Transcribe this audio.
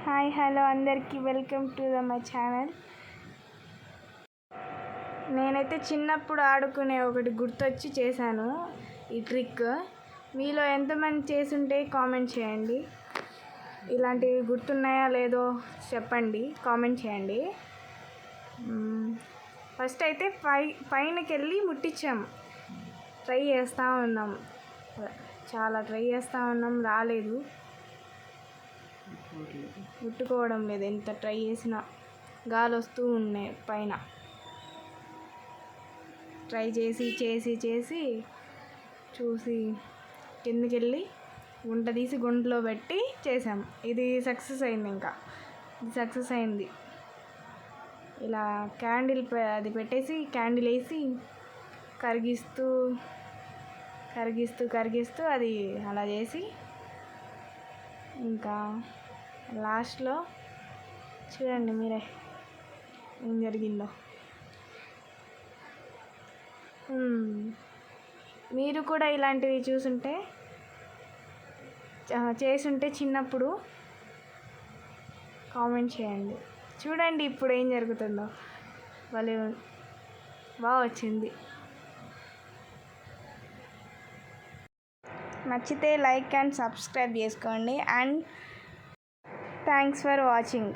Hi hello అందరికీ welcome to my channel. నేనైతే చిన్నప్పుడు ఆడుకునే ఒకటి గుర్తొచ్చి చేశాను ఈ ట్రిక్. మీలో ఎంతమంది చేసుంటే కామెంట్ చేయండి. ఇలాంటివి గుర్తున్నాయా లేదో చెప్పండి, కామెంట్ చేయండి. ఫస్ట్ అయితే పైనకి వెళ్ళి ముట్టించాం. ట్రై చేస్తూ ఉన్నాం, చాలా ట్రై చేస్తూ ఉన్నాం, రాలేదు, ముట్టుకోవడం లేదు. ఎంత ట్రై చేసినా గాలి వస్తూ ఉన్నాయి పైన. ట్రై చేసి చేసి చేసి చూసి కిందకి వెళ్ళి గుంట తీసి గుంటలో పెట్టి చేసాం. ఇది సక్సెస్ అయింది. ఇది సక్సెస్ అయింది. ఇలా క్యాండిల్ అది పెట్టేసి క్యాండిల్ వేసి కరిగిస్తూ కరిగిస్తూ కరిగిస్తూ అది అలా చేసి ఇంకా లాస్ట్లో చూడండి మీరే ఏం జరిగిందో. మీరు కూడా ఇలాంటివి చేసుంటే చిన్నప్పుడు కామెంట్ చేయండి. చూడండి ఇప్పుడు ఏం జరుగుతుందో. భలే బాగా వచ్చింది. నచ్చితే లైక్ అండ్ సబ్స్క్రైబ్ చేసుకోండి. And thanks for watching.